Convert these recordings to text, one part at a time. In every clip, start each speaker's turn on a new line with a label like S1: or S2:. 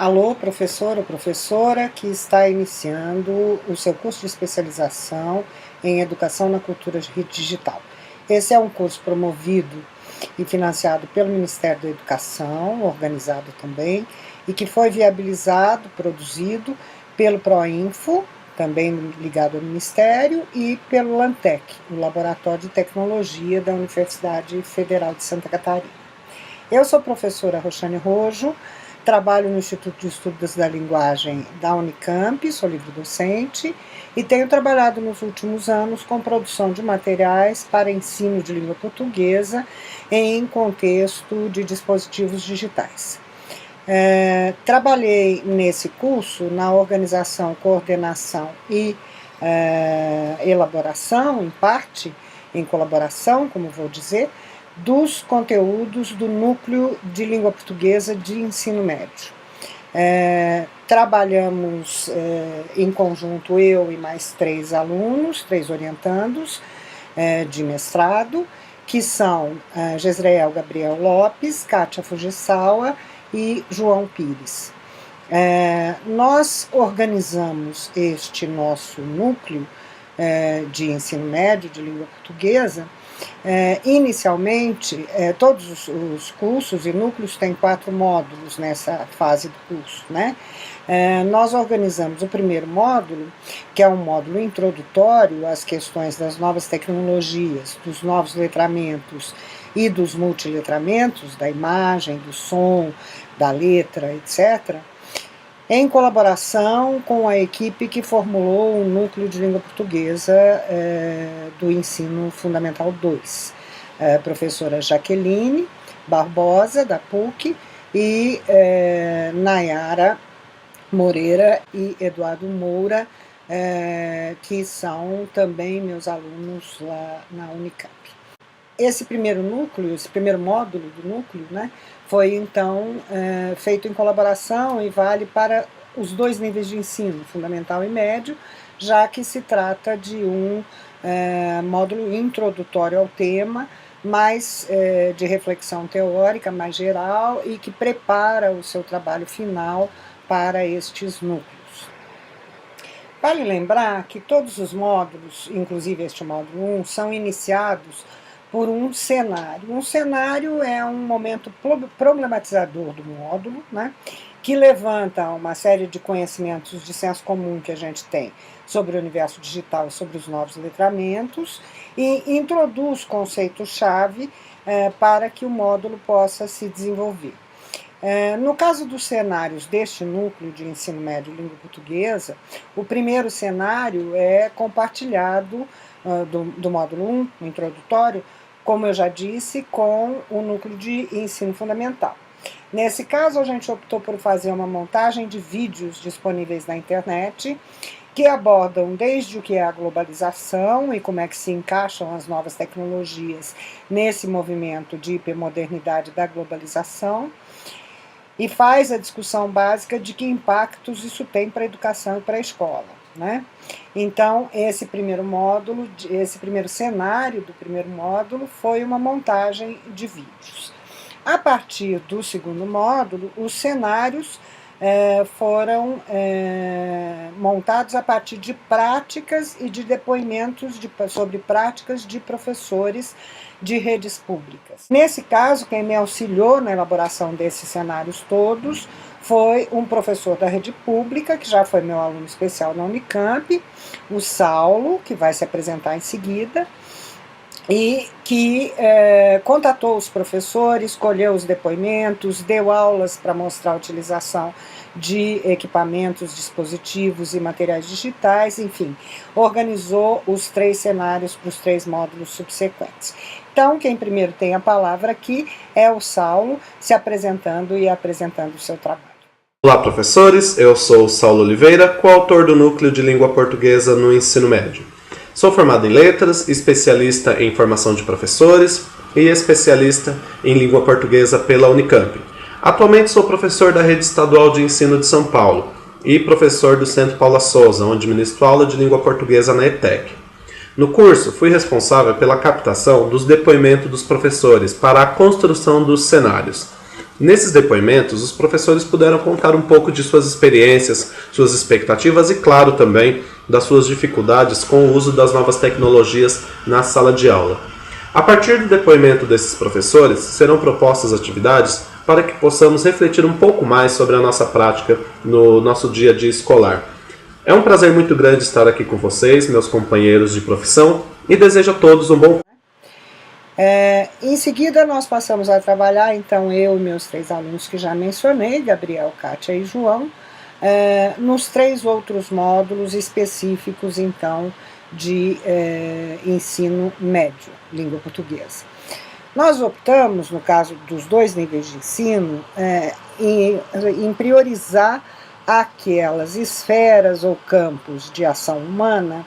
S1: Alô, professor ou professora que está iniciando o seu curso de especialização em Educação na Cultura Digital. Esse é um curso promovido e financiado pelo Ministério da Educação, organizado também, e que foi viabilizado, produzido pelo Proinfo, também ligado ao Ministério, e pelo LANTEC, o Laboratório de Tecnologia da Universidade Federal de Santa Catarina. Eu sou a professora Roxane Rojo, trabalho no Instituto de Estudos da Linguagem da Unicamp, sou livre-docente e tenho trabalhado nos últimos anos com produção de materiais para ensino de língua portuguesa em contexto de dispositivos digitais. Trabalhei nesse curso na organização, coordenação e elaboração, em parte, em colaboração, como vou dizer, dos conteúdos do Núcleo de Língua Portuguesa de Ensino Médio. Trabalhamos em conjunto, eu e mais 3 alunos, 3 orientandos de mestrado, que são Gesreel Gabriel Lopes, Kátia Fujisawa e João Pires. Nós organizamos este nosso núcleo de ensino médio de língua portuguesa. Inicialmente, todos os cursos e núcleos têm 4 módulos nessa fase do curso, né? Nós organizamos o primeiro módulo, que é um módulo introdutório às questões das novas tecnologias, dos novos letramentos e dos multiletramentos, da imagem, do som, da letra, etc., em colaboração com a equipe que formulou o Núcleo de Língua Portuguesa do Ensino Fundamental 2, professora Jaqueline Barbosa, da PUC, e Nayara Moreira e Eduardo Moura, que são também meus alunos lá na Unicamp. Esse primeiro núcleo, esse primeiro módulo do núcleo, né, foi então feito em colaboração e vale para os 2 níveis de ensino, fundamental e médio, já que se trata de um módulo introdutório ao tema, mais de reflexão teórica, mais geral, e que prepara o seu trabalho final para estes núcleos. Vale lembrar que todos os módulos, inclusive este módulo 1, são iniciados por um cenário. Um cenário é um momento problematizador do módulo, né, que levanta uma série de conhecimentos de senso comum que a gente tem sobre o universo digital e sobre os novos letramentos e introduz conceitos-chave para que o módulo possa se desenvolver. No caso dos cenários deste núcleo de ensino médio de língua portuguesa, o primeiro cenário é compartilhado do módulo 1, o introdutório, como eu já disse, com o núcleo de ensino fundamental. Nesse caso, a gente optou por fazer uma montagem de vídeos disponíveis na internet, que abordam desde o que é a globalização e como é que se encaixam as novas tecnologias nesse movimento de hipermodernidade da globalização, e faz a discussão básica de que impactos isso tem para a educação e para a escola, né? Então, esse primeiro módulo, esse primeiro cenário do primeiro módulo foi uma montagem de vídeos. A partir do segundo módulo, os cenários foram montados a partir de práticas e de depoimentos sobre práticas de professores de redes públicas. Nesse caso, quem me auxiliou na elaboração desses cenários todos foi um professor da rede pública, que já foi meu aluno especial na Unicamp, o Saulo, que vai se apresentar em seguida, e que contatou os professores, escolheu os depoimentos, deu aulas para mostrar a utilização de equipamentos, dispositivos e materiais digitais, enfim, organizou os 3 cenários para os 3 módulos subsequentes. Então, quem primeiro tem a palavra aqui é o Saulo, se apresentando e apresentando o seu trabalho.
S2: Olá, professores, eu sou o Saulo Oliveira, coautor do Núcleo de Língua Portuguesa no Ensino Médio. Sou formado em Letras, especialista em formação de professores e especialista em língua portuguesa pela Unicamp. Atualmente sou professor da Rede Estadual de Ensino de São Paulo e professor do Centro Paula Souza, onde ministro aula de língua portuguesa na ETEC. No curso, fui responsável pela captação dos depoimentos dos professores para a construção dos cenários. Nesses depoimentos, os professores puderam contar um pouco de suas experiências, suas expectativas e, claro, também das suas dificuldades com o uso das novas tecnologias na sala de aula. A partir do depoimento desses professores, serão propostas atividades para que possamos refletir um pouco mais sobre a nossa prática no nosso dia a dia escolar. É um prazer muito grande estar aqui com vocês, meus companheiros de profissão, e desejo a todos um bom...
S1: Em seguida, nós passamos a trabalhar, então, eu e meus 3 alunos que já mencionei, Gabriel, Kátia e João, nos 3 outros módulos específicos, então, de ensino médio, língua portuguesa. Nós optamos, no caso dos 2 níveis de ensino, em priorizar aquelas esferas ou campos de ação humana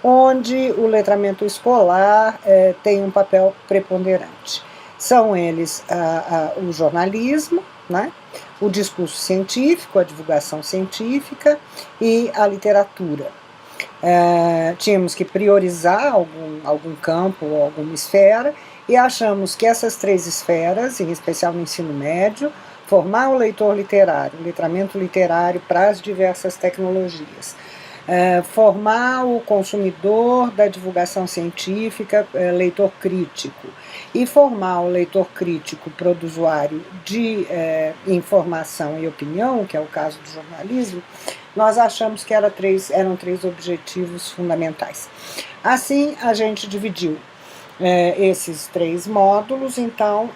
S1: onde o letramento escolar tem um papel preponderante. São eles o jornalismo, né, o discurso científico, a divulgação científica e a literatura. Tínhamos que priorizar algum campo ou alguma esfera e achamos que essas 3 esferas, em especial no ensino médio, formar o leitor literário, o letramento literário para as diversas tecnologias, formar o consumidor da divulgação científica, leitor crítico, e formar o leitor crítico para o usuário de informação e opinião, que é o caso do jornalismo, nós achamos que eram 3 objetivos fundamentais. Assim, a gente dividiu esses 3 módulos, então,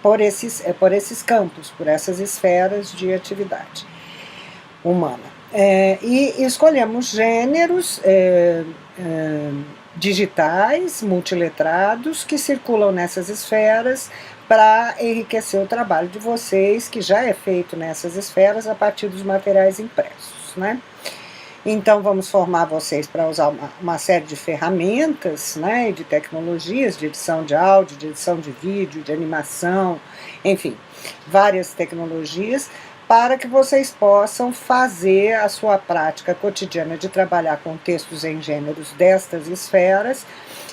S1: por esses campos, por essas esferas de atividade humana. E escolhemos gêneros digitais, multiletrados, que circulam nessas esferas para enriquecer o trabalho de vocês, que já é feito nessas esferas a partir dos materiais impressos, né? Então, vamos formar vocês para usar uma série de ferramentas, né, de tecnologias, de edição de áudio, de edição de vídeo, de animação, enfim, várias tecnologias, para que vocês possam fazer a sua prática cotidiana de trabalhar com textos em gêneros destas esferas,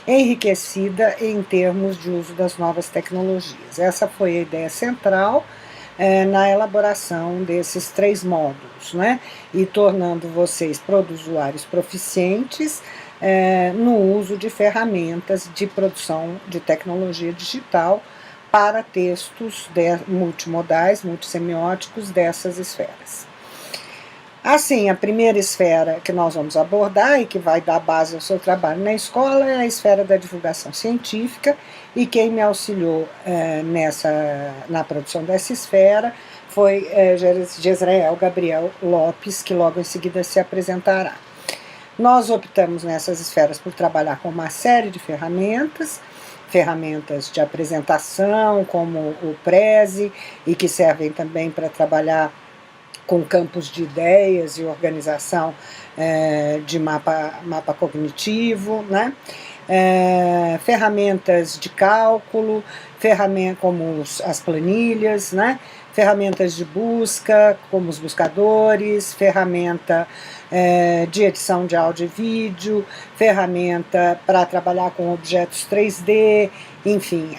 S1: enriquecida em termos de uso das novas tecnologias. Essa foi a ideia central na elaboração desses 3 módulos, né? E tornando vocês usuários proficientes no uso de ferramentas de produção de tecnologia digital para textos multimodais, multissemióticos dessas esferas. Assim, a primeira esfera que nós vamos abordar e que vai dar base ao seu trabalho na escola é a esfera da divulgação científica, e quem me auxiliou na produção dessa esfera foi Jezreel Gabriel Lopes, que logo em seguida se apresentará. Nós optamos nessas esferas por trabalhar com uma série de ferramentas de apresentação, como o Prezi, e que servem também para trabalhar com campos de ideias e organização de mapa cognitivo, né? Ferramentas de cálculo, como as planilhas, né? Ferramentas de busca, como os buscadores, ferramenta de edição de áudio e vídeo, ferramenta para trabalhar com objetos 3D, enfim,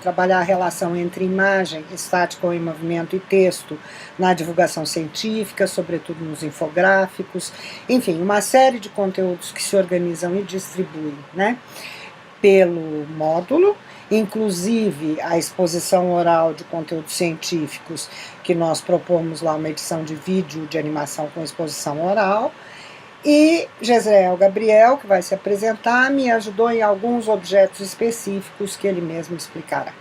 S1: trabalhar a relação entre imagem, estática ou em movimento, e texto na divulgação científica, sobretudo nos infográficos, enfim, uma série de conteúdos que se organizam e distribuem, né, pelo módulo, inclusive a exposição oral de conteúdos científicos, que nós propomos lá uma edição de vídeo de animação com exposição oral, e Jezreel Gabriel, que vai se apresentar, me ajudou em alguns objetos específicos que ele mesmo explicará.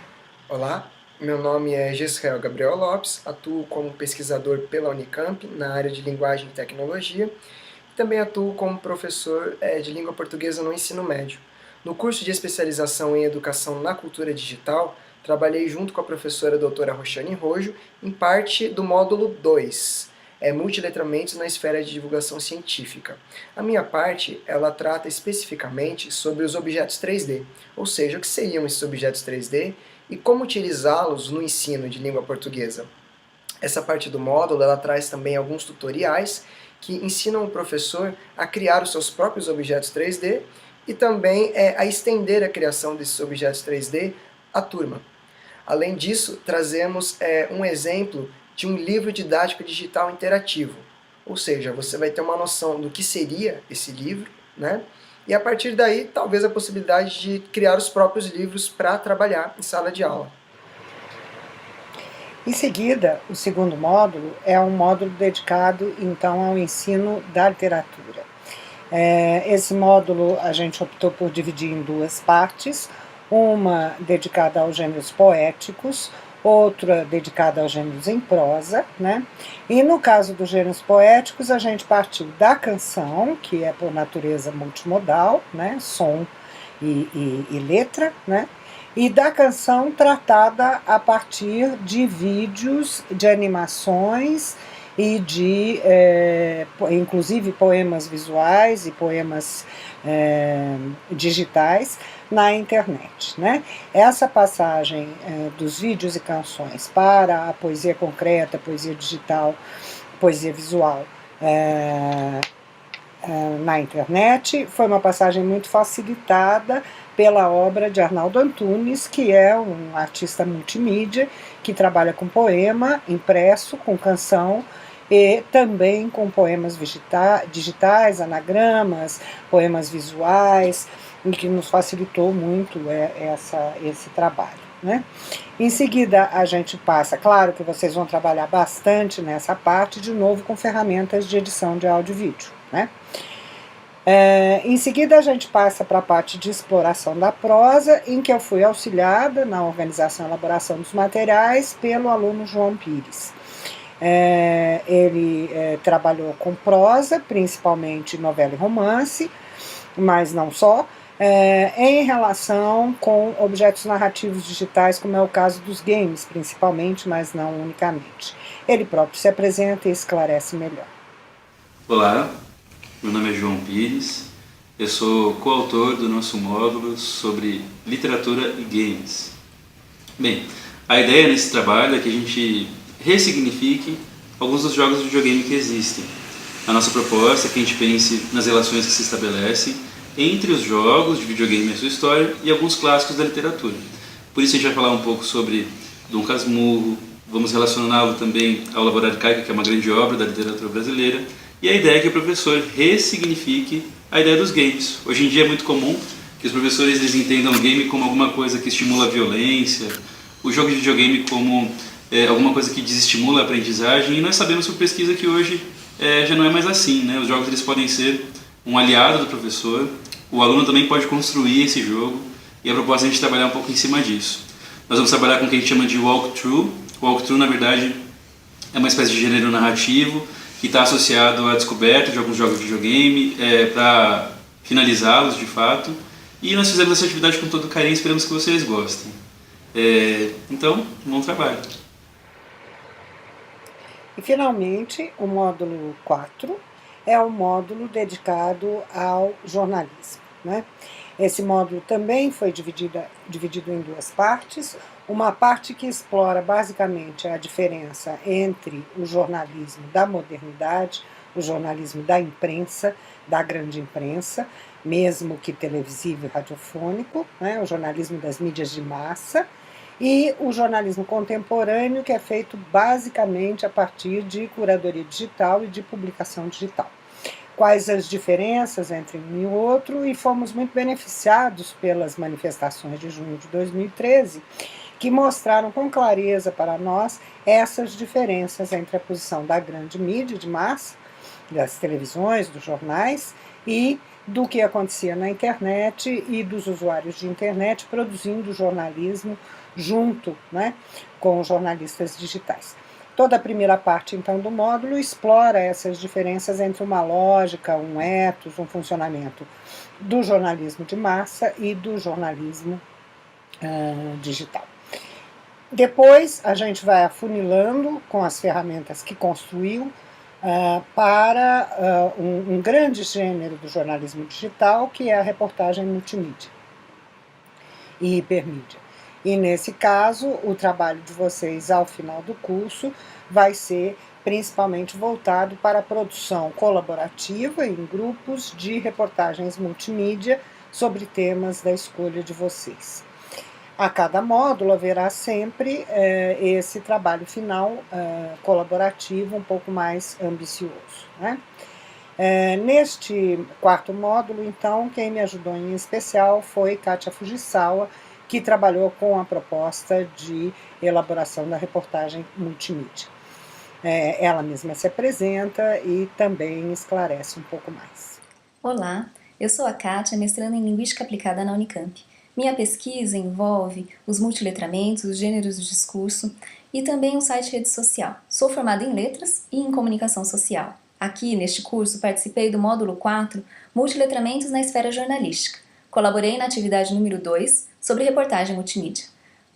S3: Olá, meu nome é Jezreel Gabriel Lopes, atuo como pesquisador pela Unicamp na área de linguagem e tecnologia, e também atuo como professor de língua portuguesa no ensino médio. No curso de especialização em Educação na Cultura Digital, trabalhei junto com a professora doutora Roxane Rojo em parte do módulo 2, Multiletramentos na Esfera de Divulgação Científica. A minha parte, ela trata especificamente sobre os objetos 3D, ou seja, o que seriam esses objetos 3D e como utilizá-los no ensino de língua portuguesa. Essa parte do módulo, ela traz também alguns tutoriais que ensinam o professor a criar os seus próprios objetos 3D e também a estender a criação desses objetos 3D a turma. Além disso, trazemos um exemplo de um livro didático digital interativo, ou seja, você vai ter uma noção do que seria esse livro, né? E a partir daí, talvez a possibilidade de criar os próprios livros para trabalhar em sala de aula.
S1: Em seguida, o segundo módulo é um módulo dedicado, então, ao ensino da literatura. Esse módulo a gente optou por dividir em duas partes, uma dedicada aos gêneros poéticos, outra dedicada aos gêneros em prosa, né? E no caso dos gêneros poéticos, a gente partiu da canção, que é por natureza multimodal, né? Som e letra, né? E da canção tratada a partir de vídeos, de animações e de, inclusive, poemas visuais e poemas digitais na internet, né? Essa passagem dos vídeos e canções para a poesia concreta, poesia digital, poesia visual na internet foi uma passagem muito facilitada pela obra de Arnaldo Antunes, que é um artista multimídia que trabalha com poema impresso, com canção e também com poemas digitais, anagramas, poemas visuais, e que nos facilitou muito esse trabalho, né? Em seguida, a gente passa, claro que vocês vão trabalhar bastante nessa parte, de novo com ferramentas de edição de áudio e vídeo, né? Em seguida, a gente passa para a parte de exploração da prosa, em que eu fui auxiliada na organização e elaboração dos materiais pelo aluno João Pires. Ele trabalhou com prosa, principalmente novela e romance, mas não só, em relação com objetos narrativos digitais, como é o caso dos games, principalmente, mas não unicamente. Ele próprio se apresenta e esclarece melhor.
S4: Olá, meu nome é João Pires, eu sou coautor do nosso módulo sobre literatura e games. Bem, a ideia nesse trabalho é que a gente ressignifique alguns dos jogos de videogame que existem. A nossa proposta é que a gente pense nas relações que se estabelecem entre os jogos de videogame e a sua história e alguns clássicos da literatura. Por isso a gente vai falar um pouco sobre Dom Casmurro, vamos relacioná-lo também ao Laboratório Caica, que é uma grande obra da literatura brasileira, e a ideia é que o professor ressignifique a ideia dos games. Hoje em dia é muito comum que os professores eles entendam o game como alguma coisa que estimula a violência, o jogo de videogame como alguma coisa que desestimula a aprendizagem, e nós sabemos por pesquisa que hoje já não é mais assim, né? Os jogos eles podem ser um aliado do professor, o aluno também pode construir esse jogo, e a proposta é a gente trabalhar um pouco em cima disso. Nós vamos trabalhar com o que a gente chama de walkthrough. O walkthrough, na verdade, é uma espécie de gênero narrativo que está associado à descoberta de alguns jogos de videogame, para finalizá-los de fato, e nós fizemos essa atividade com todo carinho, esperamos que vocês gostem. Então, bom trabalho!
S1: E, finalmente, o módulo 4 é o módulo dedicado ao jornalismo, né? Esse módulo também foi dividido em duas partes. Uma parte que explora basicamente a diferença entre o jornalismo da modernidade, o jornalismo da imprensa, da grande imprensa, mesmo que televisivo e radiofônico, né? O jornalismo das mídias de massa, e o jornalismo contemporâneo, que é feito basicamente a partir de curadoria digital e de publicação digital. Quais as diferenças entre um e o outro, e fomos muito beneficiados pelas manifestações de junho de 2013, que mostraram com clareza para nós essas diferenças entre a posição da grande mídia de massa, das televisões, dos jornais, e do que acontecia na internet e dos usuários de internet produzindo jornalismo junto, né, com os jornalistas digitais. Toda a primeira parte, então, do módulo explora essas diferenças entre uma lógica, um ethos, um funcionamento do jornalismo de massa e do jornalismo digital. Depois, a gente vai afunilando com as ferramentas que construiu para um grande gênero do jornalismo digital, que é a reportagem multimídia e hipermídia. E, nesse caso, o trabalho de vocês ao final do curso vai ser principalmente voltado para a produção colaborativa em grupos de reportagens multimídia sobre temas da escolha de vocês. A cada módulo haverá sempre esse trabalho final colaborativo um pouco mais ambicioso, né? Neste quarto módulo, então, quem me ajudou em especial foi Kátia Fujisawa, que trabalhou com a proposta de elaboração da reportagem multimídia. Ela mesma se apresenta e também esclarece um pouco mais.
S5: Olá, eu sou a Kátia, mestranda em Linguística Aplicada na Unicamp. Minha pesquisa envolve os multiletramentos, os gêneros de discurso e também o site rede social. Sou formada em Letras e em Comunicação Social. Aqui, neste curso, participei do módulo 4, Multiletramentos na Esfera Jornalística. Colaborei na atividade número 2, sobre reportagem multimídia.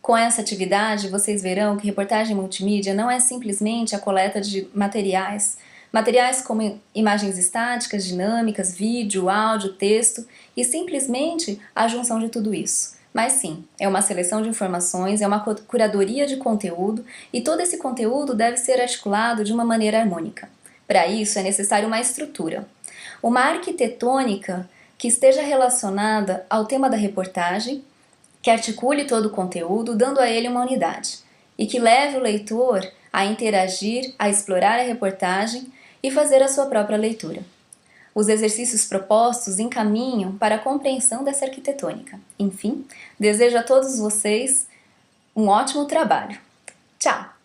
S5: Com essa atividade, vocês verão que reportagem multimídia não é simplesmente a coleta de materiais como imagens estáticas, dinâmicas, vídeo, áudio, texto, e simplesmente a junção de tudo isso. Mas sim, é uma seleção de informações, é uma curadoria de conteúdo, e todo esse conteúdo deve ser articulado de uma maneira harmônica. Para isso é necessário uma estrutura, uma arquitetônica que esteja relacionada ao tema da reportagem, que articule todo o conteúdo, dando a ele uma unidade, e que leve o leitor a interagir, a explorar a reportagem e fazer a sua própria leitura. Os exercícios propostos encaminham para a compreensão dessa arquitetônica. Enfim, desejo a todos vocês um ótimo trabalho. Tchau!